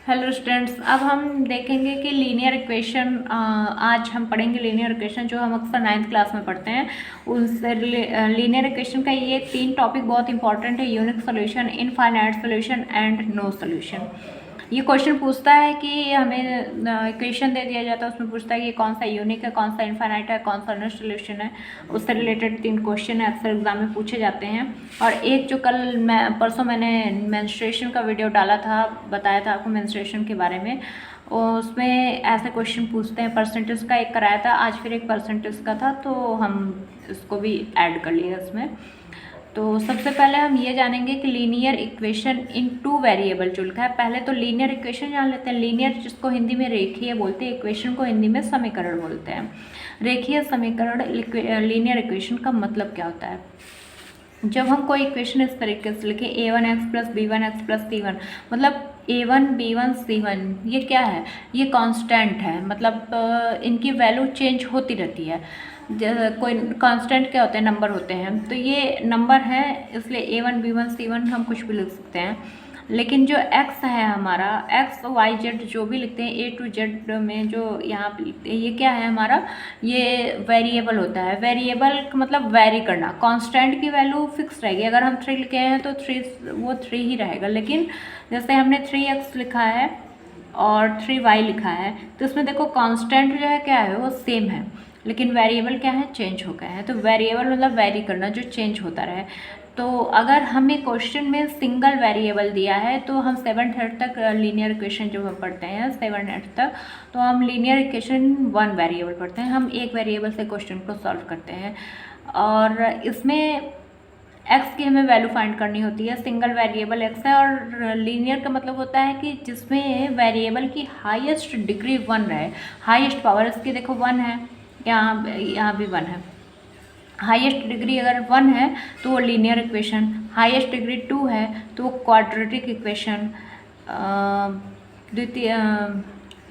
Hello students, अब हम देखेंगे कि लीनियर इक्वेशन। आज हम पढ़ेंगे लीनियर इक्वेशन जो हम अक्सर 9th क्लास में पढ़ते हैं। उससे लीनियर इक्वेशन का ये 3 टॉपिक बहुत इंपॉर्टेंट है: unique solution, infinite solution and no solution. ये क्वेश्चन पूछता है कि हमें इक्वेशन दे दिया जाता है, उसमें पूछता है कि कौन सा यूनिक है, कौन सा इनफाइनाइट है, कौन सा नो सोल्यूशन है। उससे रिलेटेड 3 क्वेश्चन है, अक्सर एग्जाम में पूछे जाते हैं। और एक जो परसों मैंने मेंस्ट्रुएशन का वीडियो डाला था, बताया था आपको मेंस्ट्रुएशन के बारे में, उसमें ऐसे क्वेश्चन पूछते हैं। परसेंटेज का एक कराया था, आज फिर एक परसेंटेज का था, तो हम इसको भी ऐड कर लिए इसमें। तो सबसे पहले हम ये जानेंगे कि लीनियर इक्वेशन इन 2 वेरिएबल जो लिखा है। पहले तो लीनियर इक्वेशन जान लेते हैं। लीनियर जिसको हिंदी में रेखीय बोलते हैं, इक्वेशन को हिंदी में समीकरण बोलते हैं। रेखीय समीकरण लीनियर इक्वेशन का मतलब क्या होता है? जब हम कोई इक्वेशन इस तरीके से लिखें a1x plus b1x plus c1, मतलब a1 b1 c1, ये क्या है? ये कांस्टेंट है, मतलब इनकी वैल्यू चेंज होती रहती है। कोई कांस्टेंट क्या होते हैं? नंबर होते हैं। तो ये नंबर है, इसलिए a1 b1 c1 हम कुछ भी लिख सकते हैं। लेकिन जो x है हमारा, x y z जो भी लिखते हैं, a to z में जो यहाँ पे लिखते हैं, ये क्या है हमारा? ये वेरिएबल होता है। वेरिएबल का मतलब वेरी करना। कांस्टेंट की वैल्यू फिक्स रहेगी। अगर हम 3 लिखे हैं तो 3 ही रहेगा। लेकिन जैसे हमने 3x लिखा है और 3y लिखा है, तो इसमें देखो कांस्टेंट जो है क्या है, वो सेम है, लेकिन वेरिएबल क्या है? चेंज हो गया है। तो वेरिएबल मतलब वेरी करना, जो चेंज होता रहे। तो अगर हमें क्वेश्चन में सिंगल वेरिएबल दिया है, तो हम 7th 8th तक लीनियर इक्वेशन जो हम पढ़ते हैं 7th 8th तक, तो हम लीनियर इक्वेशन 1 वेरिएबल पढ़ते हैं। हम एक वेरिएबल से क्वेश्चन को सॉल्व करते हैं। और इसमें x की हमें वैल्यू फाइंड करनी होती है। सिंगल वेरिएबल x है, और लीनियर का मतलब होता है कि जिसमें वेरिएबल की हाईएस्ट डिग्री 1 रहे। हाईएस्ट पावर इसकी देखो 1 है, यहाँ भी 1 है। हाईएस्ट डिग्री अगर 1 है तो वो लीनियर इक्वेशन, हाईएस्ट डिग्री 2 है तो वो क्वाड्रेटिक इक्वेशन, द्वितीय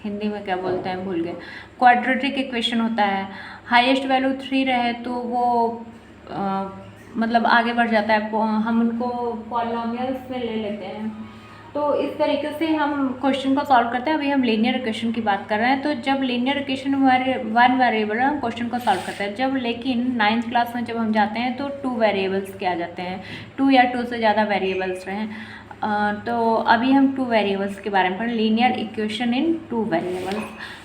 हिंदी में क्या बोलते हैं भूल गए, क्वाड्रेटिक इक्वेशन होता है। हाईएस्ट वैल्यू 3 रहे तो वो मतलब आगे बढ़ जाता है, हम उनको पॉलिनोमियल्स में ले लेते हैं। तो इस तरीके से हम क्वेश्चन को सॉल्व करते हैं। अभी हम लीनियर इक्वेशन की बात कर रहे हैं। तो जब लीनियर इक्वेशन 1 वेरिएबल हम क्वेश्चन को सॉल्व करते हैं, जब लेकिन 9th क्लास में जब हम जाते हैं तो 2 वेरिएबल्स के आ जाते हैं, 2 या 2 से ज़्यादा वेरिएबल्स रहें। तो अभी हम 2 वेरिएबल्स के बारे में पढ़ें। Linear equation in 2 variables.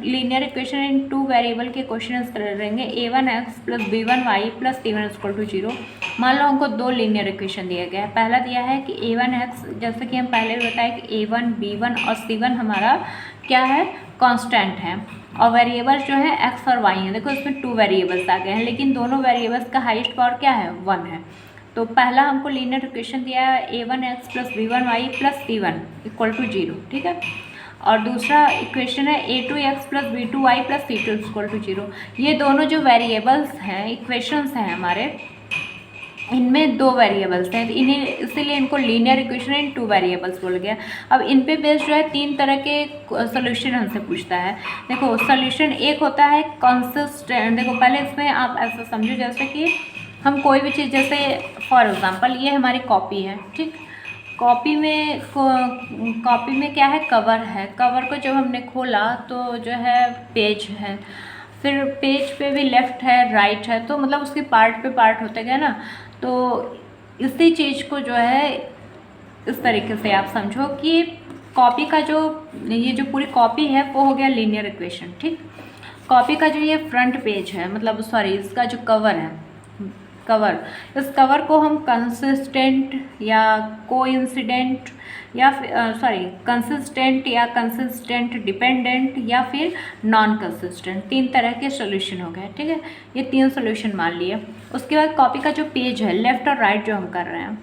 Linear equation in 2 variable के क्वेश्चन इस तरह रहेंगे: a1x plus b1y plus c1 equal to 0। मान लो हमको 2 लीनियर इक्वेशन दिया गया है। पहला दिया है कि a1x, जैसे कि हम पहले भी बताए कि a1 b1 और c1 हमारा क्या है? कांस्टेंट है। और वेरिएबल्स जो है x और y हैं। देखो इसमें 2 वेरिएबल्स आ गए हैं, लेकिन दोनों वेरिएबल्स का हाईएस्ट पावर क्या है? 1 है। तो पहला हमको लीनियर इक्वेशन दिया है a1x plus b1y plus c1 equal to 0, ठीक है। और दूसरा इक्वेशन है a2x plus b2y plus c2 equal to 0। ये दोनों जो वेरिएबल्स हैं, इक्वेशंस हैं हमारे, इनमें 2 वेरिएबल्स हैं, इन्हें इसीलिए इनको लीनियर इक्वेशन इन 2 वेरिएबल्स बोल गया। अब इन पे बेस्ड जो है 3 तरह के सोल्यूशन हमसे पूछता है। देखो सोल्यूशन एक होता है कंसिस्टेंट। देखो पहले इसमें आप ऐसा समझो जैसे कि हम कोई भी चीज़, जैसे फॉर एग्जांपल ये हमारी कॉपी है, ठीक। कॉपी में क्या है? कवर है। कवर को जब हमने खोला तो जो है पेज है, फिर पेज पे भी लेफ़्ट है, राइट है, तो मतलब उसके पार्ट पे पार्ट होते गए ना। तो इसी चीज़ को जो है इस तरीके से आप समझो कि कॉपी का जो ये जो पूरी कॉपी है वो हो गया लीनियर इक्वेशन, ठीक। कॉपी का जो ये फ्रंट पेज है, मतलब सॉरी इसका जो कवर है, कवर, इस कवर को हम कंसिस्टेंट या कोइंसिडेंट या कंसिस्टेंट या कंसिस्टेंट डिपेंडेंट या फिर नॉन कंसिस्टेंट, 3 तरह के सोल्यूशन हो गए, ठीक है। ये 3 सोल्यूशन मान लिए। उसके बाद कॉपी का जो पेज है, लेफ़्ट और राइट जो हम कर रहे हैं,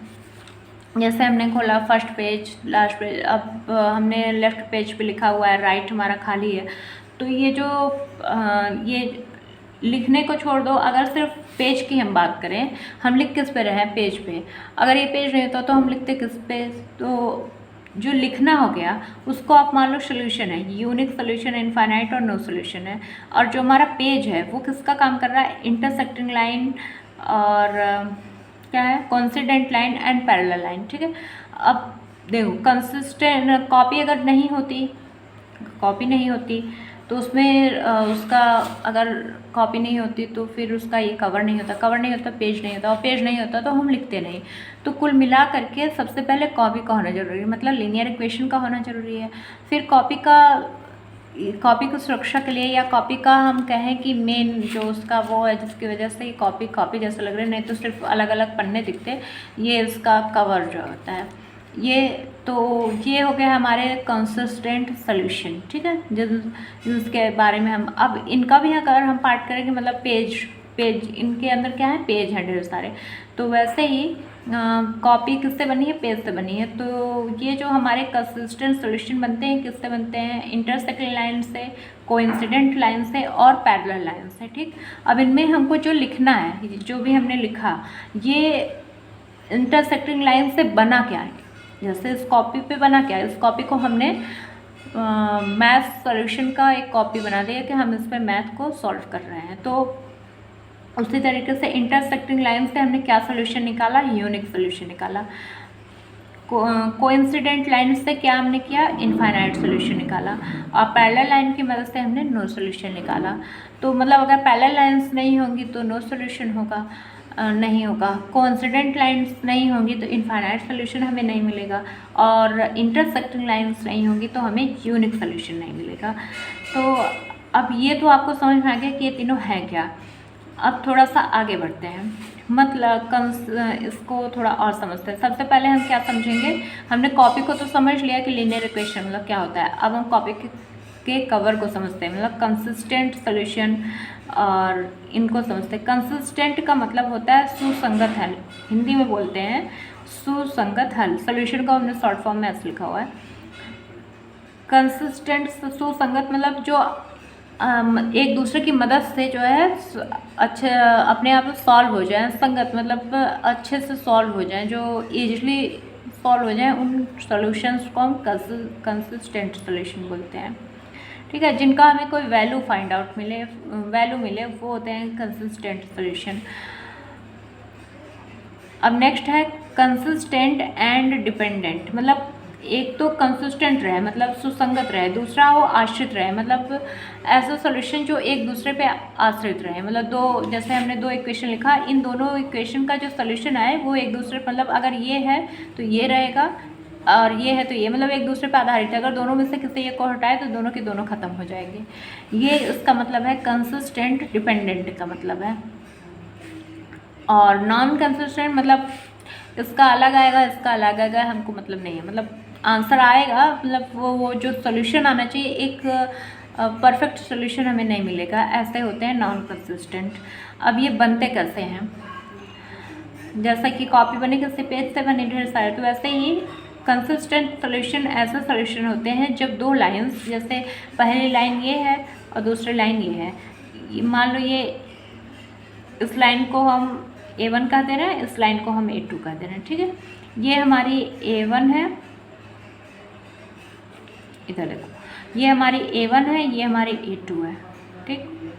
जैसे हमने खोला फर्स्ट पेज, लास्ट पेज, अब हमने लेफ़्ट पेज पे लिखा हुआ है, राइट हमारा खाली है। तो ये जो ये लिखने को छोड़ दो, अगर सिर्फ पेज की हम बात करें, हम लिख किस पे रहे हैं? पेज पे। अगर ये पेज नहीं होता तो हम लिखते किस पे? तो जो लिखना हो गया उसको आप मान लो सोल्यूशन है, यूनिक सोल्यूशन, इनफाइनाइट और नो सोल्यूशन है। और जो हमारा पेज है वो किसका काम कर रहा है? इंटरसेक्टिंग लाइन और क्या है? Coincident line and parallel line, ठीक है। अब देखो कंसिस्टेंट कॉपी अगर नहीं होती, कॉपी नहीं होती तो उसमें उसका अगर कॉपी नहीं होती तो फिर उसका ये कवर नहीं होता, कवर नहीं होता पेज नहीं होता, और पेज नहीं होता तो हम लिखते नहीं। तो कुल मिला करके सबसे पहले कॉपी का होना जरूरी है, मतलब लीनियर इक्वेशन का होना जरूरी है। फिर कॉपी को सुरक्षा के लिए, या कॉपी का हम कहें कि मेन जो उसका वो है जिसकी वजह से ये कॉपी जैसा लग रहा है, नहीं तो सिर्फ अलग अलग पन्ने दिखते, ये इसका कवर जो होता है। ये हो गया हमारे कंसिस्टेंट सोल्यूशन, ठीक है, जिसके बारे में हम अब इनका भी अगर हम पार्ट करेंगे, मतलब पेज इनके अंदर क्या है, पेज हैं ढेर सारे। तो वैसे ही कॉपी किससे बनी है, पेज से बनी है। तो ये जो हमारे कंसिस्टेंट सोल्यूशन बनते हैं किससे बनते हैं, इंटरसेक्टिंग लाइन से, कोइंसिडेंट लाइन से और पैरेलल लाइन से, ठीक। अब इनमें हमको जो लिखना है, जो भी हमने लिखा, ये इंटरसेक्टिंग लाइन से बना क्या है, जैसे इस कॉपी पे बना क्या है, इस कॉपी को हमने मैथ सॉल्यूशन का एक कॉपी बना दिया कि हम इस पर मैथ को सॉल्व कर रहे हैं। तो उसी तरीके से इंटरसेक्टिंग लाइन से हमने क्या सोल्यूशन निकाला, यूनिक सोल्यूशन निकाला। कोइंसिडेंट लाइन से क्या हमने किया, इनफाइनाइट सोल्यूशन निकाला। और पैरेलल लाइन की मदद से हमने नो सोल्यूशन निकाला। तो मतलब अगर पैरेलल लाइंस नहीं होंगी तो नो सोल्यूशन होगा, नहीं होगा। कोइंसिडेंट लाइंस नहीं होंगी तो इनफाइनाइट सोल्यूशन हमें नहीं मिलेगा, और इंटरसेक्टिंग लाइंस नहीं होंगी तो हमें यूनिक सोल्यूशन नहीं मिलेगा। तो अब ये तो आपको समझ में आ गया कि ये तीनों है क्या। अब थोड़ा सा आगे बढ़ते हैं, मतलब इसको थोड़ा और समझते हैं। सबसे पहले हम क्या समझेंगे, हमने कॉपी को तो समझ लिया कि लीनियर इक्वेशन मतलब क्या होता है। अब हम कॉपी के कवर को समझते हैं, मतलब कंसिस्टेंट सोल्यूशन, और इनको समझते हैं। कंसिस्टेंट का मतलब होता है सुसंगत हल, हिंदी में बोलते हैं सुसंगत हल। सोल्यूशन को हमने शॉर्ट फॉर्म में ऐसे लिखा हुआ है। कंसिस्टेंट सुसंगत मतलब जो एक दूसरे की मदद से जो है अच्छे अपने आप सॉल्व हो जाए। संगत मतलब अच्छे से सॉल्व हो जाए, जो इजीली सॉल्व हो जाए, उन सॉल्यूशंस को हम कंसिस्टेंट सॉल्यूशन बोलते हैं, ठीक है। जिनका हमें कोई वैल्यू फाइंड आउट मिले, वैल्यू मिले, वो होते हैं कंसिस्टेंट सॉल्यूशन। अब नेक्स्ट है कंसिस्टेंट एंड डिपेंडेंट, मतलब एक तो कंसिस्टेंट रहे मतलब सुसंगत रहे, दूसरा वो आश्रित रहे, मतलब ऐसा सॉल्यूशन जो एक दूसरे पे आश्रित रहे। मतलब दो, जैसे हमने दो इक्वेशन लिखा, इन दोनों इक्वेशन का जो सॉल्यूशन आए वो एक दूसरे, मतलब अगर ये है तो ये रहेगा, और ये है तो ये, मतलब एक दूसरे पर आधारित है। अगर दोनों में से किसी एक को हटाए तो दोनों के दोनों खत्म हो जाएंगे। ये इसका मतलब है कंसिस्टेंट डिपेंडेंट का मतलब है। और नॉन कंसिस्टेंट मतलब इसका अलग आएगा, इसका अलग आएगा, हमको मतलब नहीं है, मतलब आंसर आएगा, मतलब वो जो सोल्यूशन आना चाहिए, एक परफेक्ट सोल्यूशन हमें नहीं मिलेगा। ऐसे होते हैं नॉन कंसिस्टेंट। अब ये बनते कैसे हैं, जैसा कि कॉपी बने किसी पेज से बने ढेर सारे, तो वैसे ही कंसिस्टेंट सोल्यूशन ऐसे सोल्यूशन होते हैं जब दो लाइंस, जैसे पहली लाइन ये है और दूसरी लाइन ये है, मान लो ये इस लाइन को हम A1 कह दे रहे हैं, इस लाइन को हम A2 कह दे रहे हैं, ठीक है। ये हमारी A1 है, इधर देखो, ये हमारी A1 है, ये हमारी A2 है, ठीक।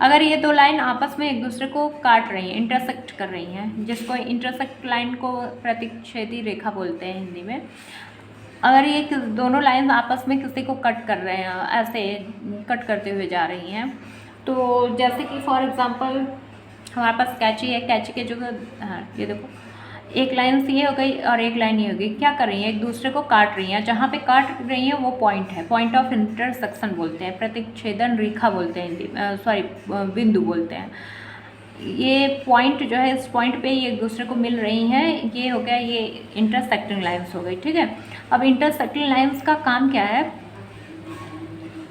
अगर ये दो लाइन आपस में एक दूसरे को काट रही हैं, इंटरसेक्ट कर रही हैं, जिसको इंटरसेक्ट लाइन को प्रतिच्छेदी रेखा बोलते हैं हिंदी में। अगर ये दोनों लाइन आपस में किसी को कट कर रहे हैं, ऐसे कट करते हुए जा रही हैं, तो जैसे कि फॉर एग्जांपल हमारे पास कैंची है, कैंची के जो, हाँ ये देखो, एक लाइन से ये हो गई और एक लाइन ये हो गई, क्या कर रही हैं, एक दूसरे को काट रही हैं। जहाँ पे काट रही हैं वो पॉइंट है, पॉइंट ऑफ इंटरसेक्शन बोलते हैं, प्रतिच्छेदन रेखा बोलते हैं हिंदी, सॉरी बिंदु बोलते हैं। ये पॉइंट जो है, इस पॉइंट पे ये एक दूसरे को मिल रही हैं, ये हो गया, ये इंटरसेक्टिंग लाइन्स हो गई, ठीक है। अब इंटरसेक्टिंग लाइन्स का काम क्या है,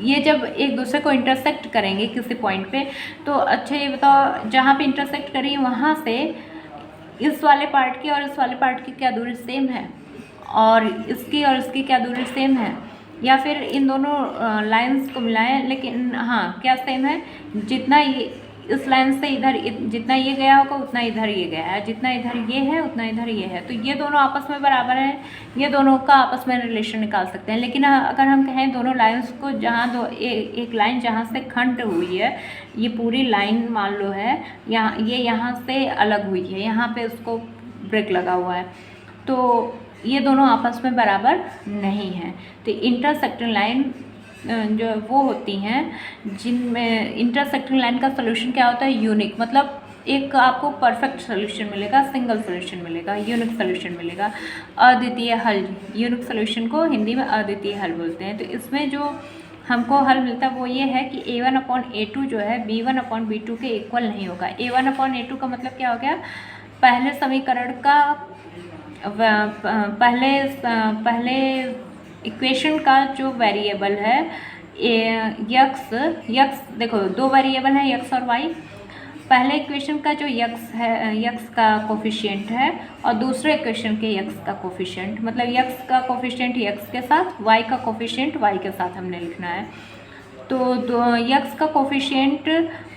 ये जब एक दूसरे को इंटरसेक्ट करेंगे किसी पॉइंट पे, तो अच्छा ये बताओ, जहाँ पे इंटरसेक्ट करी वहाँ से इस वाले पार्ट की और इस वाले पार्ट की क्या दूरी सेम है, और इसकी और इसकी क्या दूरी सेम है, या फिर इन दोनों लाइंस को मिलाएं, लेकिन हाँ क्या सेम है, जितना ये इस लाइन से इधर जितना ये गया होगा उतना इधर ये गया है, जितना इधर ये है उतना इधर ये है, तो ये दोनों आपस में बराबर हैं, ये दोनों का आपस में रिलेशन निकाल सकते हैं। लेकिन अगर हम कहें दोनों लाइंस को, जहाँ एक लाइन जहाँ से खंड हुई है, ये पूरी लाइन मान लो है, यहाँ से अलग हुई है, यहाँ पे उसको ब्रेक लगा हुआ है, तो ये दोनों आपस में बराबर नहीं हैं। तो इंटरसेक्टिंग लाइन जो वो होती हैं जिनमें इंटरसेक्टिंग लाइन का सोल्यूशन क्या होता है, यूनिक, मतलब एक आपको परफेक्ट सोल्यूशन मिलेगा, सिंगल सोल्यूशन मिलेगा, यूनिक सोल्यूशन मिलेगा, अद्वितीय हल। यूनिक सोल्यूशन को हिंदी में अद्वितीय हल बोलते हैं। तो इसमें जो हमको हल मिलता है वो ये है कि A1/A2 जो है B1/B2 के इक्वल नहीं होगा। A1/A2 का मतलब क्या हो गया, पहले समीकरण का पहले इक्वेशन का जो वेरिएबल है यक्स, देखो दो वेरिएबल है यक्स और वाई। पहले इक्वेशन का जो यक्स है, यक्स का कोफिशिएंट है, और दूसरे इक्वेशन के यक्स का कोफिशिएंट, मतलब यक्स का कोफिशिएंट यक्स के साथ, वाई का कोफिशिएंट वाई के साथ हमने लिखना है। तो यक्स का कोफिशिएंट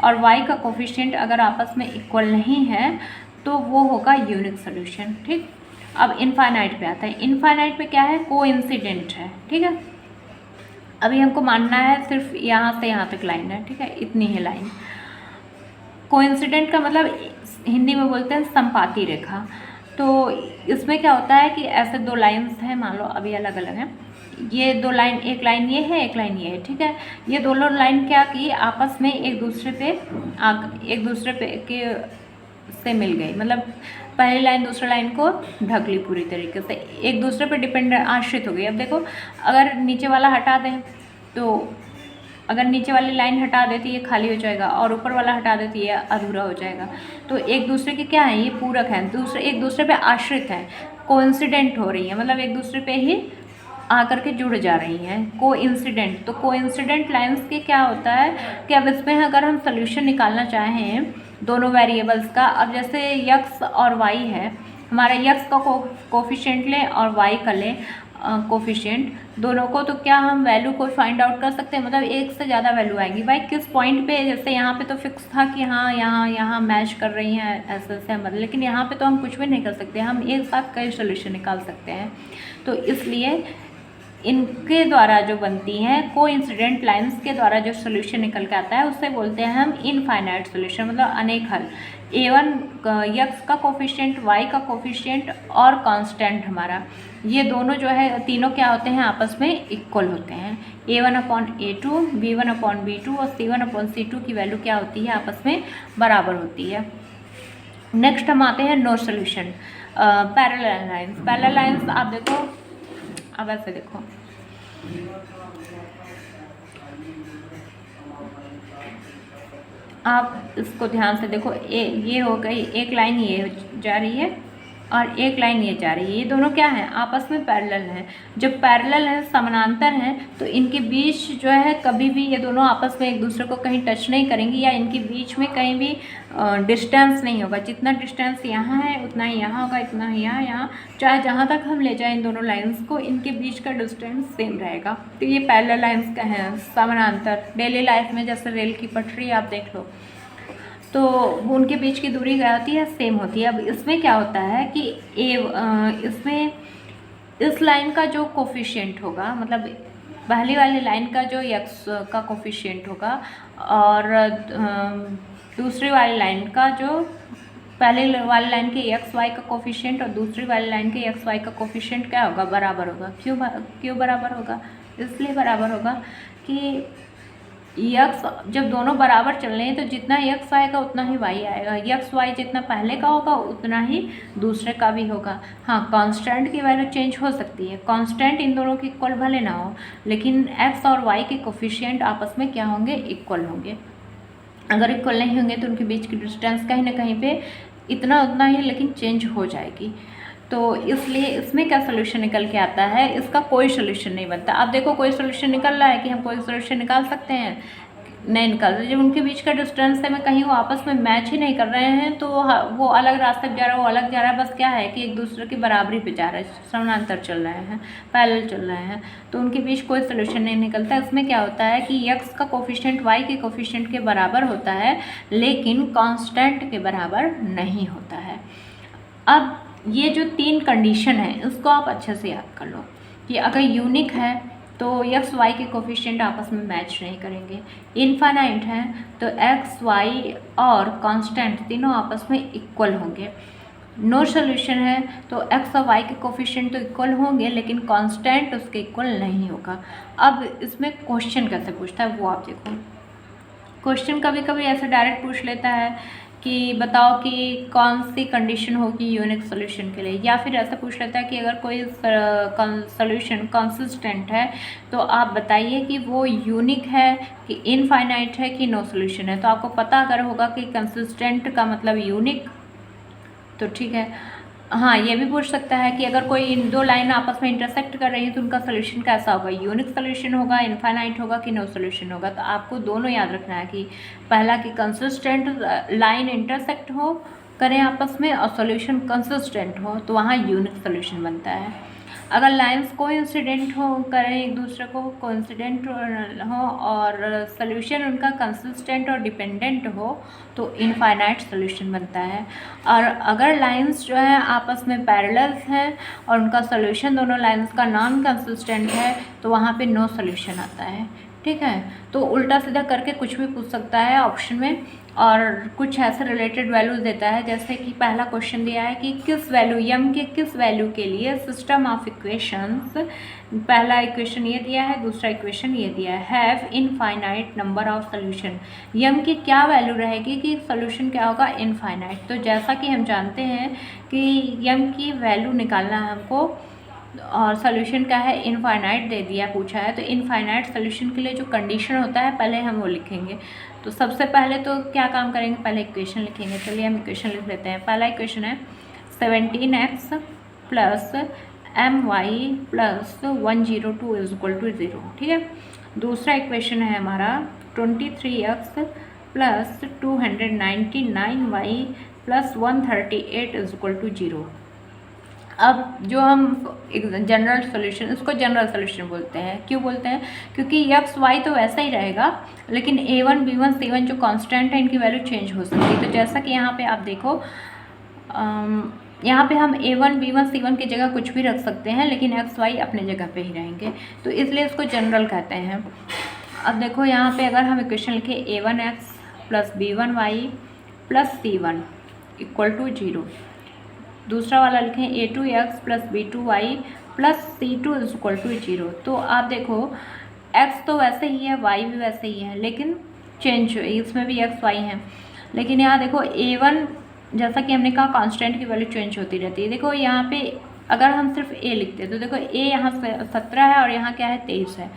और वाई का कोफिशिएंट अगर आपस में इक्वल नहीं है तो वो होगा यूनिक सोल्यूशन। ठीक, अब इनफाइनाइट पे आता है। इनफाइनाइट पे क्या है, कोइंसिडेंट है। ठीक है, अभी हमको मानना है सिर्फ यहाँ से यहाँ तक लाइन है। ठीक है, इतनी ही लाइन। कोइंसिडेंट का मतलब हिंदी में बोलते हैं संपाती रेखा। तो इसमें क्या होता है कि ऐसे दो लाइन्स हैं, मान लो अभी अलग अलग हैं, ये दो लाइन, एक लाइन ये है, एक लाइन ये है। ठीक है, ये दोनों लाइन क्या की, आपस में एक दूसरे के से मिल गई, मतलब पहली लाइन दूसरी लाइन को ढक ली पूरी तरीके से, एक दूसरे पे डिपेंड आश्रित हो गई। अब देखो, अगर नीचे वाला हटा दें तो अगर नीचे वाली लाइन हटा देती ये खाली हो जाएगा, और ऊपर वाला हटा देती ये अधूरा हो जाएगा। तो एक दूसरे के क्या है, ये पूरक हैं, एक दूसरे पे आश्रित हैं, कोइंसिडेंट हो रही हैं, मतलब एक दूसरे पे ही आकर के जुड़ जा रही हैं, कोइंसिडेंट। तो कोइंसिडेंट लाइंस के क्या होता है कि अब इसमें अगर हम सोल्यूशन निकालना चाहें दोनों वेरिएबल्स का, अब जैसे यक्स और वाई है, हमारा यक्स का कोफिशिएंट लें और वाई का लें कोफिशिएंट दोनों को, तो क्या हम वैल्यू को फाइंड आउट कर सकते हैं, मतलब एक से ज़्यादा वैल्यू आएंगी भाई किस पॉइंट पे। जैसे यहाँ पे तो फिक्स था कि हाँ यहाँ मैच कर रही हैं ऐसे से, मतलब लेकिन यहाँ पे तो हम कुछ भी नहीं कर सकते, हम एक साथ कई सोल्यूशन निकाल सकते हैं। तो इसलिए इनके द्वारा जो बनती हैं कोइंसिडेंट लाइंस के द्वारा जो सोल्यूशन निकल के आता है उससे बोलते हैं हम इनफाइनाइट सोल्यूशन, मतलब अनेक हल। A1 यक्स का कोफिशिएंट, वाई का कोफिशिएंट और कांस्टेंट हमारा, ये दोनों जो है तीनों क्या होते हैं, आपस में इक्वल होते हैं। A1/A2, B1/B2 और C1/C2 की वैल्यू क्या होती है, आपस में बराबर होती है। नेक्स्ट हम आते हैं no solution, parallel lines. Parallel lines आप देखो, अब ऐसे देखो, आप इसको ध्यान से देखो, ये हो गई एक लाइन, ये जा रही है और एक लाइन ये जा रही है, ये दोनों क्या हैं, आपस में पैरेलल हैं। जब पैरेलल हैं, समानांतर हैं, तो इनके बीच जो है कभी भी ये दोनों आपस में एक दूसरे को कहीं टच नहीं करेंगी, या इनके बीच में कहीं भी डिस्टेंस नहीं होगा। जितना डिस्टेंस यहाँ है उतना ही यहाँ होगा, इतना ही यहाँ, चाहे जहाँ तक हम ले जाएं इन दोनों लाइंस को, इनके बीच का डिस्टेंस सेम रहेगा। तो ये पैरेलल लाइंस का है, समानांतर। डेली लाइफ में जैसे रेल की पटरी आप देख लो, तो उनके बीच की दूरी क्या होती है, सेम होती है। अब इसमें क्या होता है कि इसमें इस लाइन का जो कोफिशिएंट होगा, मतलब पहली वाली लाइन का जो यक्स का कोफिशिएंट होगा, और दूसरी वाली लाइन का जो पहले वाली लाइन के एक्स वाई का कोफिशिएंट और दूसरी वाली लाइन के एक्स वाई का कोफिशिएंट क्या होगा, बराबर होगा। क्यों बराबर होगा, इसलिए बराबर होगा कि यक्स जब दोनों बराबर चल रहे हैं तो जितना यक्स आएगा उतना ही वाई आएगा, यक्स वाई जितना पहले का होगा उतना ही दूसरे का भी होगा। हाँ, कांस्टेंट की वैल्यू चेंज हो सकती है, कांस्टेंट इन दोनों की इक्वल भले ना हो, लेकिन एक्स और वाई के कोफिशिएंट आपस में क्या होंगे, इक्वल होंगे। अगर इक्वल नहीं होंगे तो उनके बीच की डिस्टेंस कहीं ना कहीं पे इतना उतना ही, लेकिन चेंज हो जाएगी। तो इसलिए इसमें क्या सोल्यूशन निकल के आता है, इसका कोई सोल्यूशन नहीं बनता। अब देखो कोई सोल्यूशन निकल रहा है कि हम कोई सोल्यूशन निकाल सकते हैं, नहीं निकाल रहे। जब उनके बीच का डिस्टेंस है, मैं कहीं वो आपस में मैच ही नहीं कर रहे हैं, तो वो अलग रास्ते पे जा रहा है, वो अलग जा रहा है, बस क्या है कि एक दूसरे की बराबरी पे जा रहे हैं, समानांतर चल रहे हैं, पैरेलल चल रहे हैं, तो उनके बीच कोई सोल्यूशन नहीं निकलता। इसमें क्या होता है कि यक्स का कोफिशिएंट वाई के कोफिशिएंट के बराबर होता है, लेकिन कांस्टेंट के बराबर नहीं होता है। अब ये जो तीन कंडीशन है इसको आप अच्छे से याद कर लो कि अगर यूनिक है तो एक्स वाई के कोफिशिएंट आपस में मैच नहीं करेंगे, इनफाइनाइट है तो एक्स वाई और कांस्टेंट तीनों आपस में इक्वल होंगे, नो सोल्यूशन है तो एक्स और वाई के कोफिशिएंट तो इक्वल होंगे लेकिन कांस्टेंट उसके इक्वल नहीं होगा। अब इसमें क्वेश्चन कैसे पूछता है वो आप देखो। क्वेश्चन कभी कभी ऐसे डायरेक्ट पूछ लेता है कि बताओ कि कौन सी कंडीशन होगी यूनिक सोल्यूशन के लिए, या फिर ऐसा पूछ लेता है कि अगर कोई सोल्यूशन कंसिस्टेंट है तो आप बताइए कि वो यूनिक है कि इनफाइनाइट है कि नो सोल्यूशन है। तो आपको पता अगर होगा कि कंसिस्टेंट का मतलब यूनिक तो ठीक है। हाँ, ये भी पूछ सकता है कि अगर कोई इन दो लाइन आपस में इंटरसेक्ट कर रही है तो उनका सोल्यूशन कैसा होगा, यूनिक सोल्यूशन होगा, इनफाइनाइट होगा कि नो सोल्यूशन होगा। तो आपको दोनों याद रखना है कि पहला कि कंसिस्टेंट लाइन इंटरसेक्ट हो करें आपस में और सोल्यूशन कंसिस्टेंट हो तो वहाँ यूनिक सोल्यूशन बनता है। अगर लाइंस कोइंसिडेंट हो करें एक दूसरे को कोइंसिडेंट हो और सोल्यूशन उनका कंसिस्टेंट और डिपेंडेंट हो तो इनफाइनाइट सोल्यूशन बनता है। और अगर लाइंस जो है आपस में पैरेलल्स हैं और उनका सोल्यूशन दोनों लाइंस का नॉन कंसिस्टेंट है तो वहाँ पे नो सोल्यूशन आता है। ठीक है, तो उल्टा सीधा करके कुछ भी पूछ सकता है ऑप्शन में और कुछ ऐसे रिलेटेड वैल्यूज देता है। जैसे कि पहला क्वेश्चन दिया है कि किस वैल्यू यम के किस वैल्यू के लिए सिस्टम ऑफ इक्वेशंस, पहला इक्वेशन ये दिया है, दूसरा इक्वेशन ये दिया है, have infinite number of solution. M की क्या वैल्यू रहेगी कि सोल्यूशन क्या होगा, इनफाइनाइट। तो जैसा कि हम जानते हैं कि यम की वैल्यू निकालना है हमको और सोल्यूशन क्या है, इनफाइनाइट दे दिया पूछा है। तो इनफाइनाइट सोल्यूशन के लिए जो कंडीशन होता है पहले हम वो लिखेंगे। तो सबसे पहले तो क्या काम करेंगे, पहले इक्वेशन लिखेंगे। चलिए हम इक्वेशन लिख लेते हैं। पहला इक्वेशन है 17x plus my plus 102 is equal to 0। ठीक है, दूसरा इक्वेशन है हमारा 23x plus 299y plus 138 is equal to 0। अब जो हम जनरल सोल्यूशन, इसको जनरल सोल्यूशन बोलते हैं। क्यों बोलते हैं, क्योंकि एक्स वाई तो वैसा ही रहेगा लेकिन a1 b1 c1 जो कांस्टेंट है इनकी वैल्यू चेंज हो सकती है। तो जैसा कि यहाँ पे आप देखो, यहाँ पे हम a1 b1 c1 की जगह कुछ भी रख सकते हैं लेकिन एक्स वाई अपने जगह पे ही रहेंगे, तो इसलिए इसको जनरल कहते हैं। अब देखो यहाँ पे अगर हम इक्वेशन लिखें a1x plus b1y plus c1 equal to 0, दूसरा वाला लिखें a2x plus b2y plus c2 is equal to 0। तो आप देखो x तो वैसे ही है, y भी वैसे ही है, लेकिन चेंज इसमें भी x y है। लेकिन यहाँ देखो a1 जैसा कि हमने कहा कांस्टेंट की वैल्यू चेंज होती रहती है। देखो यहाँ पे अगर हम सिर्फ a लिखते हैं तो देखो a यहाँ से 17 है और यहाँ क्या है 23 है,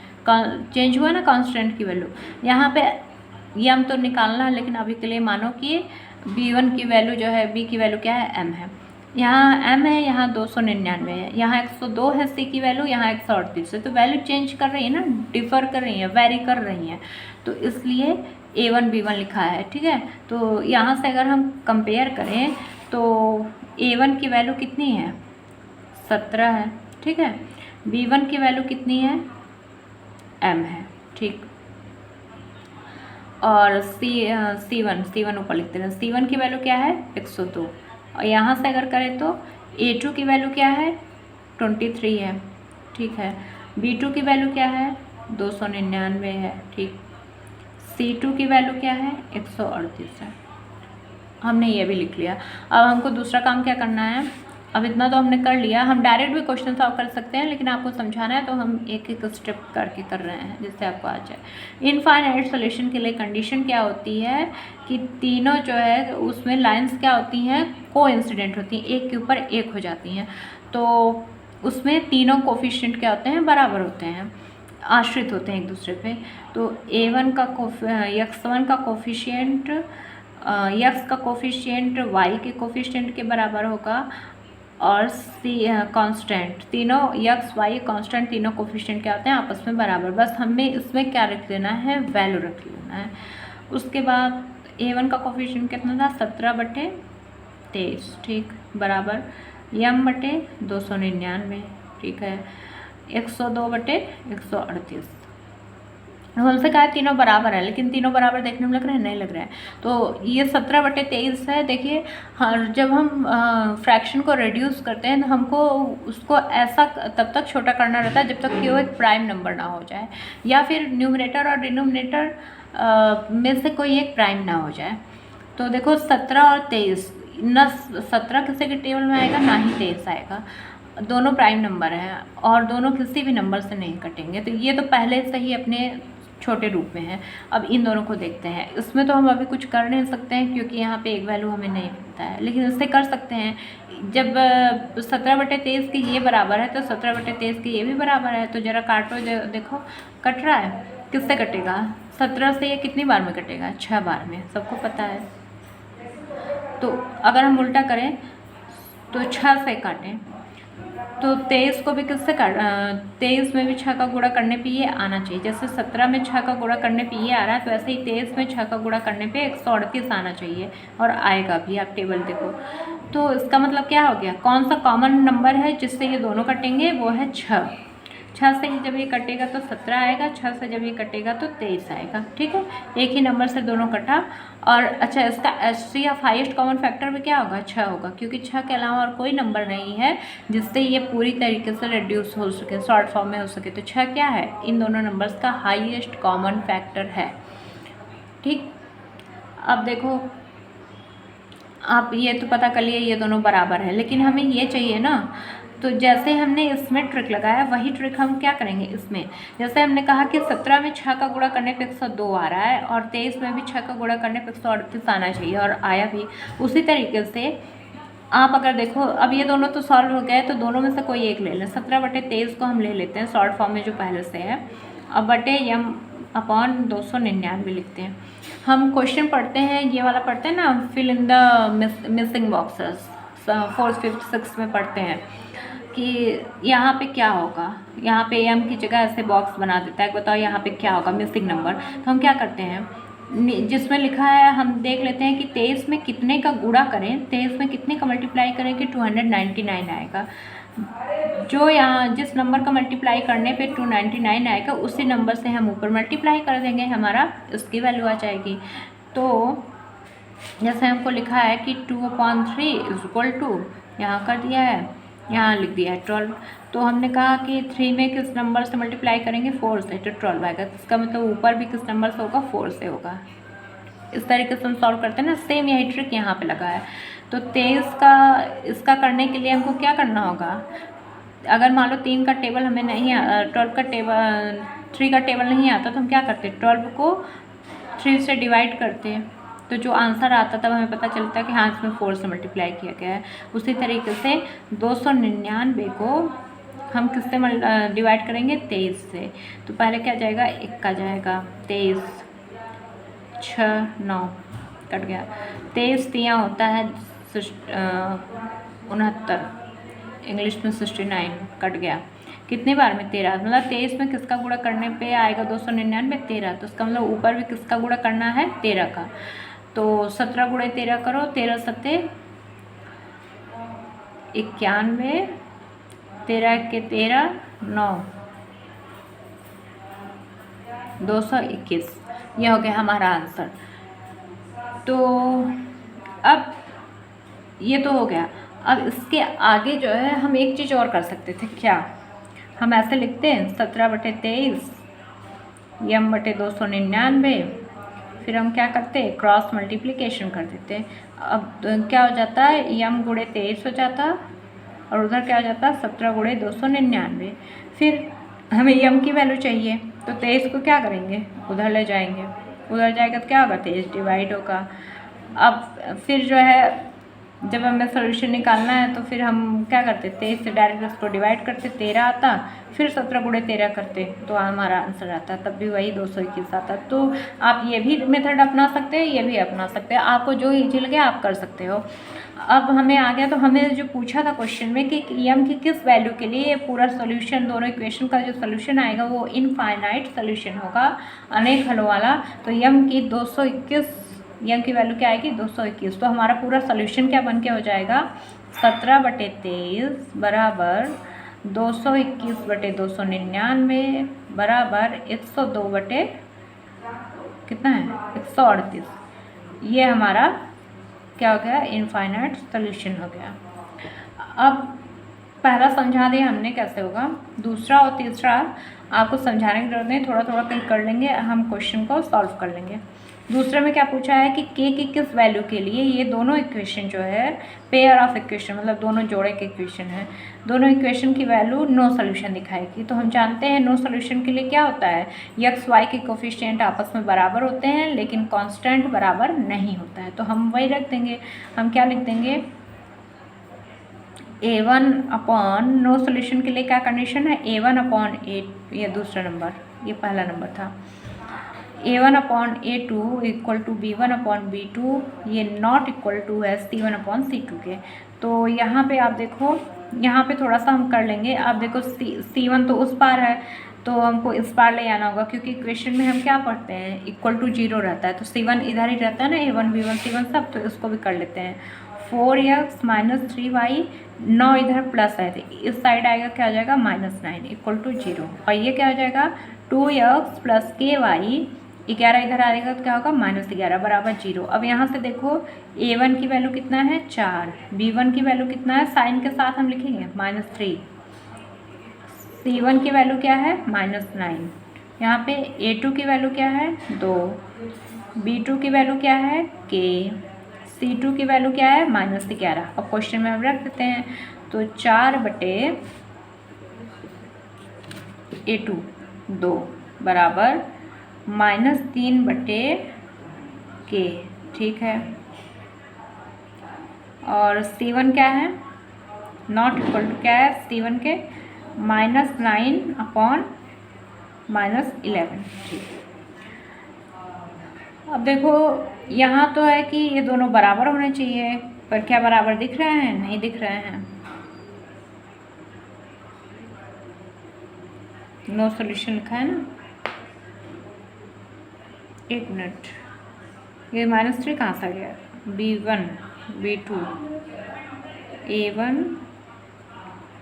चेंज हुआ ना कांस्टेंट की वैल्यू। यहाँ पे ये हम तो निकालना है लेकिन अभी के लिए मानो कि b1 की वैल्यू जो है, b की वैल्यू क्या है, m है। यहाँ m है, यहाँ 299 है, यहाँ 102 है c की वैल्यू, यहाँ 138 है। तो वैल्यू चेंज कर रही है ना, डिफ़र कर रही है, वेरी कर रही हैं, तो इसलिए a1 b1 लिखा है। ठीक है, तो यहाँ से अगर हम कंपेयर करें तो a1 की वैल्यू कितनी है, 17 है। ठीक है, b1 की वैल्यू कितनी है, m है। ठीक, और c1 ऊपर लिखते हैं, c1 की वैल्यू क्या है, 102। और यहाँ से अगर करें तो a2 की वैल्यू क्या है, 23 है। ठीक है, b2 की वैल्यू क्या है, 299 है। ठीक, c2 की वैल्यू क्या है, 138 है। हमने ये भी लिख लिया। अब हमको दूसरा काम क्या करना है, अब इतना तो हमने कर लिया, हम डायरेक्ट भी क्वेश्चन सॉल्व कर सकते हैं लेकिन आपको समझाना है तो हम एक एक स्टेप करके कर रहे हैं जिससे आपको आ जाए। इनफाइनाइट सोल्यूशन के लिए कंडीशन क्या होती है कि तीनों जो है उसमें लाइंस क्या होती हैं, कोइंसिडेंट होती हैं, एक के ऊपर एक हो जाती हैं। तो उसमें तीनों कोफिशिएंट क्या होते हैं, बराबर होते हैं, आश्रित होते हैं एक दूसरे पे। तो a1 का x1 का कोफिशिएंट x का कोफिशिएंट y के कोफिशिएंट के बराबर होगा और c कांस्टेंट, तीनों x y कांस्टेंट तीनों कोफिशिएंट क्या होते हैं, आपस में बराबर। बस हमें इसमें क्या रख देना है, वैल्यू रख लेना है। उसके बाद a1 का कोफिशिएंट कितना था, 17/23। ठीक, बराबर m/299। ठीक है, 102/138। हमसे कहा है तीनों बराबर है, लेकिन तीनों बराबर देखने में लग रहा है, नहीं लग रहा है। तो ये 17/23 है। देखिए, हर जब हम फ्रैक्शन को रिड्यूस करते हैं तो हमको उसको ऐसा तब तक छोटा करना रहता है जब तक कि वो एक प्राइम नंबर ना हो जाए या फिर न्यूमरेटर और डिनोमिनेटर में से कोई एक प्राइम ना हो जाए। तो देखो 17 और 23 ना 17 किसी के टेबल में आएगा ना ही 23 आएगा, दोनों प्राइम नंबर हैं और दोनों किसी भी नंबर से नहीं कटेंगे। तो ये तो पहले से ही अपने छोटे रूप में है। अब इन दोनों को देखते हैं। इसमें तो हम अभी कुछ कर नहीं सकते हैं क्योंकि यहाँ पे एक वैल्यू हमें नहीं मिलता है, लेकिन इससे कर सकते हैं। जब 17/23 के ये बराबर है तो 17/23 के ये भी बराबर है। तो ज़रा काटो, देखो कट रहा है। किससे कटेगा? 17 से ये कितनी बार में कटेगा? 6 बार में, सबको पता है। तो अगर हम उल्टा करें तो 6 से काटें तो 23 को भी किससे काट 23 में भी 6 का गुणा करने पे ये आना चाहिए। जैसे 17 में 6 का गुणा करने पे ये आ रहा है, तो ऐसे ही 23 में 6 का गुणा करने पे 138 आना चाहिए और आएगा भी। आप टेबल देखो। तो इसका मतलब क्या हो गया? कौन सा कॉमन नंबर है जिससे ये दोनों कटेंगे? वो है 6। 6 से जब ये कटेगा तो 17 आएगा, 6 से जब ये कटेगा तो 23 आएगा। ठीक है, एक ही नंबर से दोनों कटा। और अच्छा, इसका HCF हाईएस्ट कॉमन फैक्टर भी क्या होगा? 6 होगा, क्योंकि 6 के अलावा और कोई नंबर नहीं है जिससे ये पूरी तरीके से रिड्यूस हो सके, शॉर्ट फॉर्म में हो सके। तो 6 क्या है? इन दोनों नंबर्स का हाईएस्ट कॉमन फैक्टर है। ठीक, अब देखो, आप ये तो पता कर लिए ये दोनों बराबर है, लेकिन हमें ये चाहिए ना। तो जैसे हमने इसमें ट्रिक लगाया वही ट्रिक हम क्या करेंगे इसमें। जैसे हमने कहा कि 17 में 6 का गुणा करने पे 102 आ रहा है और 23 में भी 6 का गुणा करने पे 138 आना चाहिए और आया भी। उसी तरीके से आप अगर देखो, अब ये दोनों तो सॉल्व हो गए, तो दोनों में से कोई एक ले लें। 17/23 को हम ले लेते हैं शॉर्ट फॉर्म में जो पहले से है। अब बटे m/299 लिखते हैं। हम क्वेश्चन पढ़ते हैं, ये वाला पढ़ते हैं ना, fill in the missing boxes, 4th 5th 6th में पढ़ते हैं कि यहाँ पे क्या होगा। यहाँ पे m की जगह ऐसे बॉक्स बना देता है, बताओ यहाँ पे क्या होगा, मिसिंग नंबर। तो हम क्या करते हैं, जिसमें लिखा है हम देख लेते हैं कि 23 में कितने का गुणा करें, 23 में कितने का मल्टीप्लाई करें कि 299 आएगा। जो यहाँ जिस नंबर का मल्टीप्लाई करने पे 299 आएगा, उसी नंबर से हम ऊपर मल्टीप्लाई कर देंगे, हमारा इसकी वैल्यू आ जाएगी। तो जैसे हमको लिखा है कि 2/3 = यहाँ कर दिया है, यहाँ लिख दिया है 12। तो हमने कहा कि 3 में किस नंबर से मल्टीप्लाई करेंगे? 4 से, तो 12 आएगा। इसका मतलब ऊपर भी किस नंबर से होगा? 4 से होगा। इस तरीके से हम सॉल्व करते हैं ना। सेम यही ट्रिक यहाँ पे लगा है। तो 23 का इसका करने के लिए हमको क्या करना होगा? अगर मान लो 3 का टेबल हमें नहीं 12 का टेबल 3 का टेबल नहीं आता, तो हम क्या करते? 12 को 3 से डिवाइड करते, तो जो आंसर आता तब हमें पता चलता है कि हाँ इसमें 4 से मल्टीप्लाई किया गया है। उसी तरीके से 299 को हम किससे डिवाइड करेंगे? 23 से। तो पहले क्या जाएगा? 1 का जाएगा, 23 6 9 कट गया। 23 3 होता है 69, इंग्लिश में 69 कट गया। कितनी बार में? 13। मतलब 23 में किसका गुणा करने पे आएगा 299? 13। तो इसका मतलब ऊपर भी किसका गुणा करना है? 13 का। तो 17 × 13 करो, 13 सत्ते 91, 13 के 13 9 221। यह हो गया हमारा आंसर। तो अब ये तो हो गया। अब इसके आगे जो है हम एक चीज़ और कर सकते थे। क्या? हम ऐसे लिखते हैं 17/23 m/299, फिर हम क्या करते हैं? क्रॉस मल्टीप्लिकेशन कर देते हैं। अब क्या हो जाता है? m × 23 हो जाता और उधर क्या हो जाता? 17 × 299। फिर हमें m की वैल्यू चाहिए, तो 23 को क्या करेंगे? उधर ले जाएंगे, उधर जाएगा तो क्या होगा? 23 डिवाइड होगा। अब फिर जो है जब हमें सोल्यूशन निकालना है तो फिर हम क्या करते? 23 से डायरेक्ट उसको डिवाइड करते, 13 आता, फिर 17 × 13 करते तो हमारा आंसर आता, तब भी वही 221 आता। तो आप ये भी मेथड अपना सकते हैं, ये भी अपना सकते हैं, आपको जो ईजी लगे आप कर सकते हो। अब हमें आ गया, तो हमें जो पूछा था क्वेश्चन में कि m की किस वैल्यू के लिए पूरा सोल्यूशन, दोनों इक्वेशन का जो सोल्यूशन आएगा वो इनफाइनाइट सोल्यूशन होगा, अनेक हलों वाला। तो m की 221, m की वैल्यू क्या आएगी? 221। तो हमारा पूरा सोल्यूशन क्या बन के हो जाएगा? 17/23 बराबर 221/299 बराबर 102 कितना है? 138। ये हमारा क्या हो गया? इनफाइनाइट सोल्यूशन हो गया। अब पहला समझा दिया हमने कैसे होगा, दूसरा और तीसरा आपको समझाने की जरूरत नहीं, थोड़ा थोड़ा कहीं कर लेंगे, हम क्वेश्चन को सॉल्व कर लेंगे। दूसरे में क्या पूछा है कि के की किस वैल्यू के लिए ये दोनों इक्वेशन जो है पेयर ऑफ इक्वेशन मतलब दोनों जोड़े के इक्वेशन है, दोनों इक्वेशन की वैल्यू नो सोल्यूशन दिखाएगी। तो हम जानते हैं नो सोल्यूशन के लिए क्या होता है, एक्स वाई के कोफिशिएंट आपस में बराबर होते हैं लेकिन कांस्टेंट बराबर नहीं होता है। तो हम वही रख देंगे, हम क्या लिख देंगे, a1 अपॉन नो सोल्यूशन के लिए क्या कंडीशन है, a1 अपॉन ए, ये दूसरा नंबर, ये पहला नंबर था, a1 upon a2 equal to b1 upon b2, ये नॉट इक्वल टू है c1 अपॉन c2 के। तो यहाँ पे आप देखो, यहाँ पे थोड़ा सा हम कर लेंगे। आप देखो c1 तो उस पार है तो हमको इस पार ले आना होगा, क्योंकि इक्वेशन में हम क्या पढ़ते हैं इक्वल टू 0 रहता है, तो c1 इधर ही रहता है ना, a1 b1 c1 सब, तो इसको भी कर लेते हैं। 4x माइनस 3y, 9 इधर प्लस है तो इस साइड आएगा, क्या आ जाएगा -9 इक्वल टू 0, और ये क्या हो जाएगा 2x प्लस ky, 11 इधर आएगा तो क्या होगा -11 बराबर 0। अब यहाँ से देखो a1 की वैल्यू कितना है 4, b1 की वैल्यू कितना है, साइन के साथ हम लिखेंगे -3, c1 की वैल्यू क्या है -9, यहाँ पे a2 की वैल्यू क्या है 2, b2 की वैल्यू क्या है k, c2 की वैल्यू क्या है -11। अब क्वेश्चन में हम रख देते हैं, तो 4/a2 2 बराबर -3/k, ठीक है। और c1 क्या है, नॉट इक्वल टू क्या है c1 के -9 अपॉन -11, ठीक। अब देखो यहाँ तो है कि ये दोनों बराबर होने चाहिए, पर क्या बराबर दिख रहे हैं, नहीं दिख रहे हैं, नो सॉल्यूशन लिखा है ना। एक मिनट, ये -3 कहाँ से आ गया, b1 b2 a1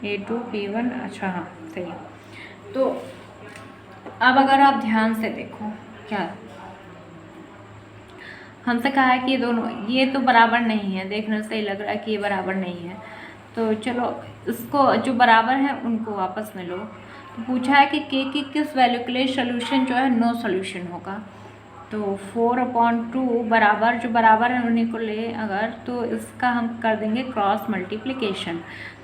a2 b1, अच्छा हाँ सही। तो अब अगर आप ध्यान से देखो, क्या हमसे कहा है कि ये दोनों, ये तो बराबर नहीं है, देखने से ही लग रहा है कि ये बराबर नहीं है, तो चलो इसको जो बराबर है उनको वापस में लो। तो पूछा है कि k की किस वैल्यू के लिए सोल्यूशन जो है नो सोल्यूशन होगा, तो 4/2 बराबर, जो बराबर है उन्हीं को ले अगर, तो इसका हम कर देंगे क्रॉस मल्टीप्लिकेशन,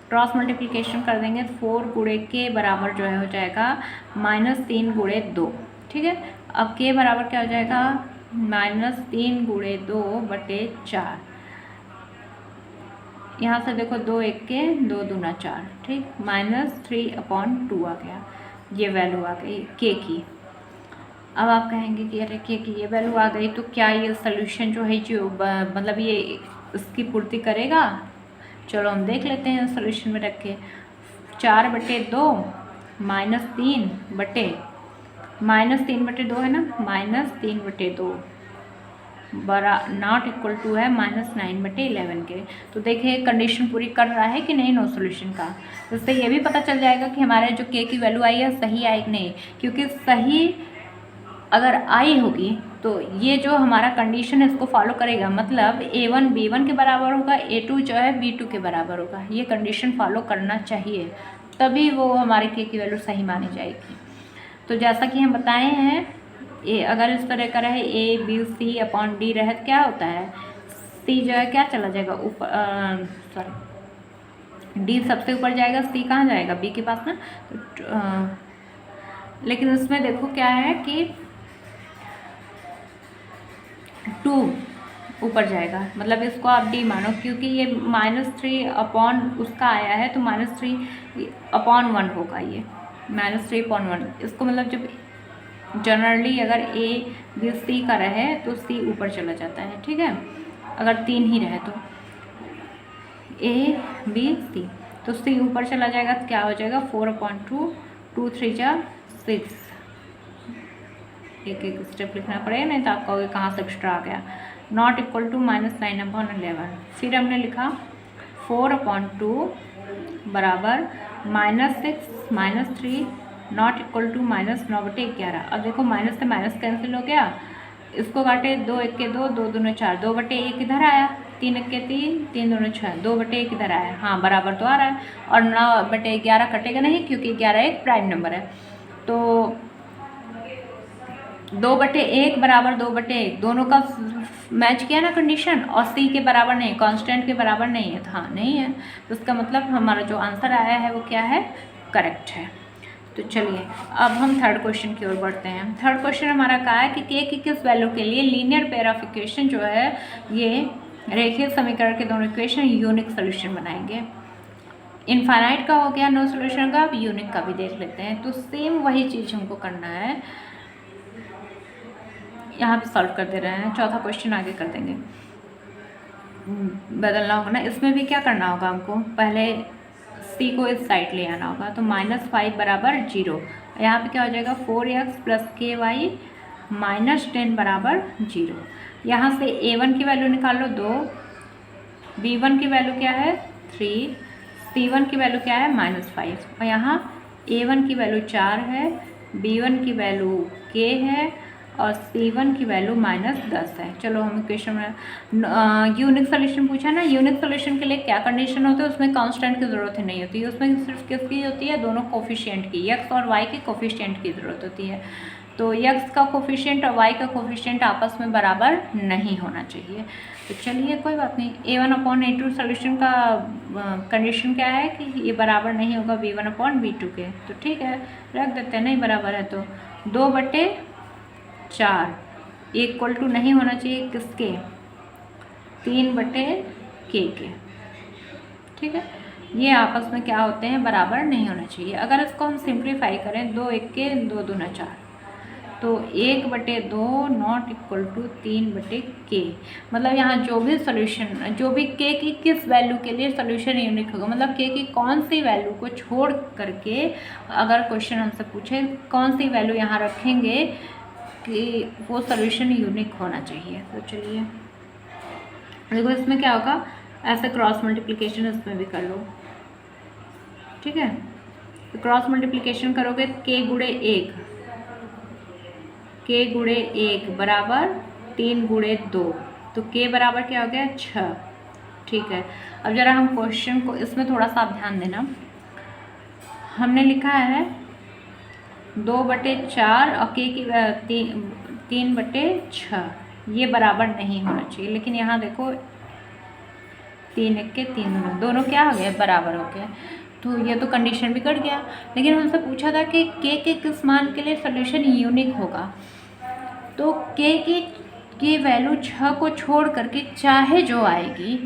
क्रॉस मल्टीप्लिकेशन कर देंगे तो 4 गुणे के बराबर जो है हो जाएगा -3 गुणे 2, ठीक है। अब के बराबर क्या हो जाएगा -3 गुणे 2/4, यहाँ से देखो 2 1 के 2 दूना 4, ठीक, -3/2 आ गया, ये वैल्यू आ गई के की। अब आप कहेंगे कि अरे के की ये वैल्यू आ गई तो क्या ये सोल्यूशन जो है जो मतलब ये इसकी पूर्ति करेगा, चलो हम देख लेते हैं सोल्यूशन में रख के। 4/2 -3/2 है ना, -3/2 बड़ा नॉट इक्वल टू है -9/11 के। तो देखिए कंडीशन पूरी कर रहा है कि नहीं नो सोल्यूशन का, तो इससे ये भी पता चल जाएगा कि हमारे जो के की वैल्यू आई है सही आई कि नहीं, क्योंकि सही अगर आई होगी तो ये जो हमारा कंडीशन है इसको फॉलो करेगा, मतलब a1 b1 के बराबर होगा, a2 जो है b2 के बराबर होगा, ये कंडीशन फॉलो करना चाहिए, तभी वो हमारे के की वैल्यू सही मानी जाएगी। तो जैसा कि हम बताए हैं, अगर इस तरह का रहे a/b/c/d रहे तो क्या होता है, c जो है क्या चला जाएगा ऊपर, सॉरी d सबसे ऊपर जाएगा, c कहाँ जाएगा b के पास ना, तो लेकिन इसमें देखो क्या है कि 2 ऊपर जाएगा, मतलब इसको आप d मानो, क्योंकि ये -3 अपॉन उसका आया है तो -3/1 होगा, ये -3/1, इसको मतलब जब जनरली अगर a b c का रहे तो c ऊपर चला जाता है, ठीक है, अगर 3 ही रहे तो a b c, तो c ऊपर चला जाएगा तो क्या हो जाएगा 4/2, 2 3 जा 6, एक एक स्टेप लिखना पड़ेगा नहीं तो आप कहोगे कहाँ से एक्स्ट्रा आ गया, नॉट इक्वल टू -9/11। फिर हमने लिखा 4/2 बराबर -6 -3 नॉट इक्वल टू -9/11। अब देखो माइनस से माइनस कैंसिल हो गया, इसको काटे 2 1 के 2 2 दूने 4, 2/1 इधर आया, 3 1 के 3 3 दूने 6, 2/1 इधर आया, हाँ बराबर तो आ रहा है, और 9/11 कटेगा नहीं क्योंकि 11 एक प्राइम नंबर है। तो 2/1 बराबर 2/1 दोनों का मैच किया ना कंडीशन, और सी के बराबर नहीं, कांस्टेंट के बराबर नहीं है, तो हाँ नहीं है, तो इसका मतलब हमारा जो आंसर आया है वो क्या है, करेक्ट है। तो चलिए अब हम थर्ड क्वेश्चन की ओर बढ़ते हैं। थर्ड क्वेश्चन हमारा कहा है कि के की किस वैल्यू के लिए लीनियर पेयर ऑफ इक्वेशन जो है ये रेखीय समीकरण के दोनों इक्वेशन यूनिक सोल्यूशन बनाएंगे। इनफाइनाइट का हो गया नो सोल्यूशन का, अब यूनिक का भी देख लेते हैं। तो सेम वही चीज़ हमको करना है, यहाँ पे सॉल्व कर दे रहे हैं, चौथा क्वेश्चन आगे कर देंगे। बदलना होगा ना, इसमें भी क्या करना होगा हमको, पहले सी को इस साइड ले आना होगा, तो -5 बराबर 0, यहाँ पे क्या हो जाएगा 4x + ky -10 बराबर 0। यहाँ से a1 की वैल्यू निकाल लो 2, b1 की वैल्यू क्या है 3, c1 की वैल्यू क्या है -5, और यहाँ a1 की वैल्यू 4 है, b1 की वैल्यू k है, और C1 की वैल्यू -10 है। चलो हम इक्वेशन में यूनिक सोल्यूशन पूछा ना, यूनिक सोल्यूशन के लिए क्या कंडीशन होती है, उसमें कांस्टेंट की ज़रूरत ही नहीं होती है, उसमें सिर्फ किसकी होती है, दोनों कोफिशिएंट की, x और y के कोफिशिएंट की ज़रूरत होती है। तो x का कोफिशिएंट और y का कोफिशिएंट आपस में बराबर नहीं होना चाहिए। तो चलिए कोई बात नहीं, a1/a2 सोल्यूशन का कंडीशन क्या है कि ये बराबर नहीं होगा b1/b2 के, तो ठीक है रख देते हैं, नहीं बराबर है तो 2/4 इक्वल टू नहीं होना चाहिए किसके, 3/k के, ठीक है। ये आपस में क्या होते हैं, बराबर नहीं होना चाहिए। अगर इसको हम सिंप्लीफाई करें, 2 1 के 2 दूना 4, तो 1/2 नॉट इक्वल टू 3/k, मतलब यहाँ जो भी सोल्यूशन, जो भी k की किस वैल्यू के लिए सोल्यूशन यूनिक होगा, मतलब k की कौन सी वैल्यू को छोड़ करके अगर क्वेश्चन हमसे पूछे कौन सी वैल्यू यहाँ रखेंगे कि वो सोल्यूशन यूनिक होना चाहिए। तो चलिए देखो इसमें क्या होगा, ऐसे क्रॉस मल्टीप्लिकेशन इसमें भी कर लो, ठीक है। तो क्रॉस मल्टीप्लिकेशन करोगे k गुणे 1 बराबर 3 गुणे 2, तो k बराबर क्या हो गया 6, ठीक है। अब जरा हम क्वेश्चन को इसमें थोड़ा सा आप ध्यान देना, हमने लिखा है 2/4 और k की 3/6, ये बराबर नहीं होना चाहिए, लेकिन यहाँ देखो 3 1 के 3 दोनों क्या हो गए, बराबर हो गए, तो ये तो कंडीशन बिगड़ गया। लेकिन हमसे पूछा था कि k के किस मान के लिए सोल्यूशन यूनिक होगा, तो k की वैल्यू 6 को छोड़ करके चाहे जो आएगी,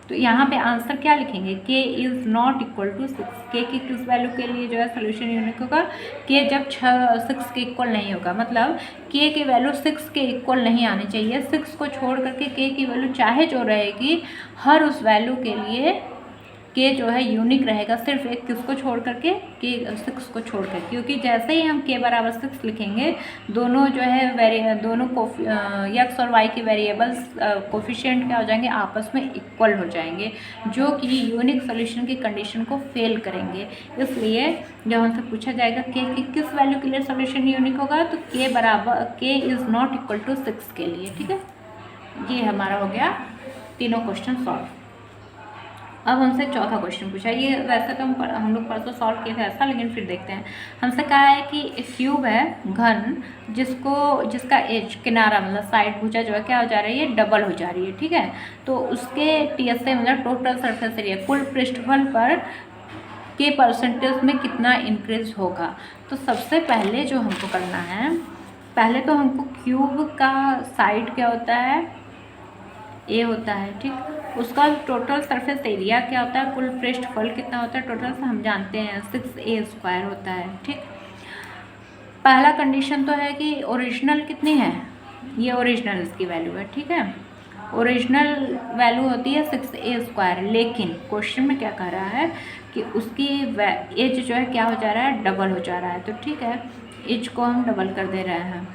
तो यहाँ पे आंसर क्या लिखेंगे, k is not equal to 6, k की किस वैल्यू के लिए जो है सोल्यूशन यूनिक होगा, k जब 6 के इक्वल नहीं होगा, मतलब k की वैल्यू 6 के इक्वल नहीं आनी चाहिए, 6 को छोड़ करके k की वैल्यू चाहे जो रहेगी, हर उस वैल्यू के लिए k जो है यूनिक रहेगा, सिर्फ एक किसको छोड़ करके, k 6 को छोड़ कर, क्योंकि जैसे ही हम k बराबर 6 लिखेंगे, दोनों जो है दोनों x और y के वेरिएबल्स कोफिशिएंट क्या हो जाएंगे, आपस में इक्वल हो जाएंगे, जो कि यूनिक सोल्यूशन की कंडीशन को फेल करेंगे। इसलिए जब हमसे पूछा जाएगा k की किस वैल्यू के लिए सोल्यूशन यूनिक होगा, तो k is not equal to 6 के लिए, ठीक है। ये हमारा हो गया तीनों क्वेश्चन सॉल्व। अब हमसे चौथा क्वेश्चन पूछा, ये वैसे तो हम लोग परसों सॉल्व किए थे ऐसा, लेकिन फिर देखते हैं। हमसे कहा है कि एक क्यूब है घन, जिसका एज किनारा मतलब साइड भुजा जो है क्या हो जा रही है, डबल हो जा रही है, ठीक है। तो उसके TSA मतलब टोटल सरफेस एरिया, कुल पृष्ठफल पर के परसेंटेज में कितना इंक्रीज होगा। तो सबसे पहले जो हमको करना है, पहले तो हमको क्यूब का साइड क्या होता है, ए होता है, ठीक। उसका टोटल सरफेस एरिया क्या होता है, कुल पृष्ठफल कितना होता है टोटल से हम जानते हैं 6a² होता है, ठीक। पहला कंडीशन तो है कि ओरिजिनल कितनी है, ये ओरिजिनल इसकी वैल्यू है, ठीक है। ओरिजिनल वैल्यू होती है 6a², लेकिन क्वेश्चन में क्या कह रहा है कि उसकी एज जो है क्या हो जा रहा है, डबल हो जा रहा है, तो ठीक है एज को हम डबल कर दे रहे हैं,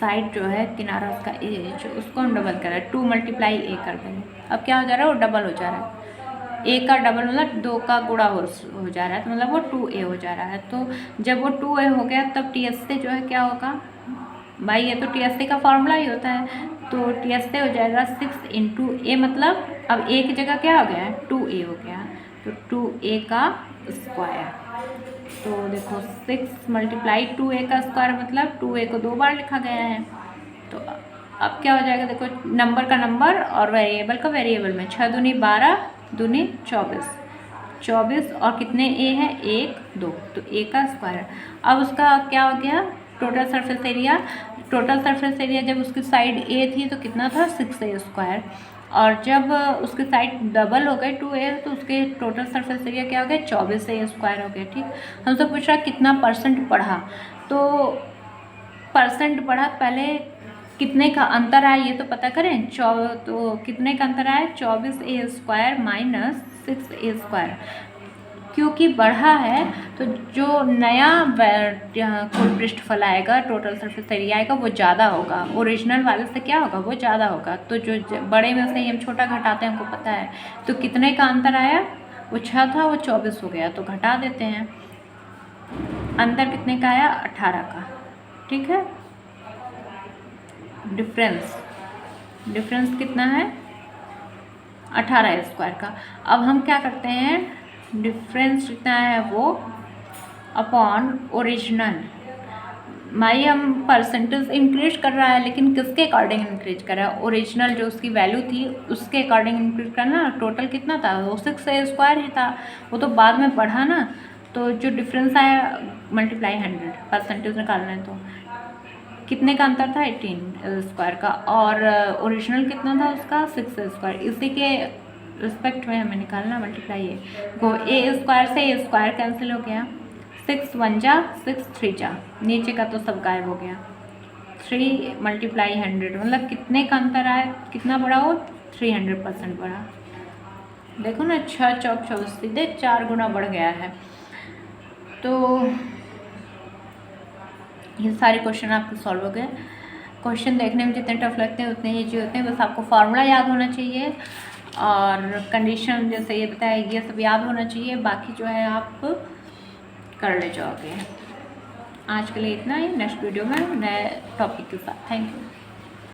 साइड जो है किनारा उसका एज उसको हम डबल कर रहे हैं, 2 × a कर देंगे। अब क्या हो जा रहा है, वो डबल हो जा रहा है, a का डबल मतलब 2 का गुणा हो जा रहा है, तो मतलब वो 2a हो जा रहा है। तो जब वो 2a हो गया तब TSA जो है क्या होगा भाई, ये तो TSA का फॉर्मूला ही होता है, तो TSA हो जाएगा 6 × a, मतलब अब a की जगह क्या हो गया है 2a हो गया, तो 2a² तो देखो 6 मल्टीप्लाई 2a का स्क्वायर मतलब 2a को 2 बार लिखा गया है। तो अब क्या हो जाएगा, देखो नंबर का नंबर और वेरिएबल का वेरिएबल में, 6 दूनी 12 दूनी 24 और कितने ए है, 1 2, तो ए का स्क्वायर। अब उसका क्या हो गया, टोटल सरफेस एरिया जब उसकी साइड ए थी तो कितना था, 6a स्क्वायर, और जब उसकी साइड डबल हो गए 2a तो उसके टोटल सरफेस एरिया क्या हो गया, 24a स्क्वायर हो गया। ठीक, हमसे पूछ रहा कितना परसेंट बढ़ा, तो परसेंट बढ़ा, पहले कितने का अंतर आया ये तो पता करें। तो कितने का अंतर आया, 24a square minus 6a square. क्योंकि बढ़ा है तो जो नया कुल पृष्ठफल आएगा, टोटल सरफेस एरिया आएगा, वो ज़्यादा होगा, ओरिजिनल वाले से क्या होगा, वो ज़्यादा होगा। तो जो बड़े में से ही हम छोटा घटाते हैं, हमको पता है। तो कितने का अंतर आया, वो 6 था वो 24 हो गया, तो घटा देते हैं। अंतर कितने का आया, 18 का। ठीक है, डिफरेंस कितना है, 18 स्क्वायर का। अब हम क्या करते हैं, डिफरेंस जितना है वो अपॉन ओरिजिनल, भाई हम परसेंटेज इंक्रीज कर रहा है, लेकिन किसके अकॉर्डिंग इंक्रीज कर रहा है, ओरिजिनल जो उसकी वैल्यू थी उसके अकॉर्डिंग इंक्रीज करना। टोटल कितना था, वो 6a स्क्वायर ही था, वो तो बाद में बढ़ा ना। तो जो डिफरेंस आया मल्टीप्लाई 100, परसेंटेज निकालना है तो कितने का अंतर था, 18 स्क्वायर का, और ओरिजिनल कितना था उसका, 6 स्क्वायर। इसी के रिस्पेक्ट में हमें निकालना मल्टीप्लाई है। वो ए स्क्वायर से ए स्क्वायर कैंसिल हो गया, 6 1 जा 6 3 जा, नीचे का तो सब गायब हो गया। 3 मल्टीप्लाई 100 मतलब कितने का अंतर आया, कितना बढ़ा वो, 300% बढ़ा। देखो ना, 6 चौक 24, सीधे 4 गुना बढ़ गया है। तो ये सारे क्वेश्चन आपके सॉल्व हो गए। क्वेश्चन देखने में जितने टफ लगते हैं उतने ईजी होते हैं, बस आपको फार्मूला याद होना चाहिए और कंडीशन जैसे ये बताया ये सब याद होना चाहिए, बाकी जो है आप कर ले जाओगे। आज के लिए इतना ही, नेक्स्ट वीडियो में नए टॉपिक के साथ। Thank you.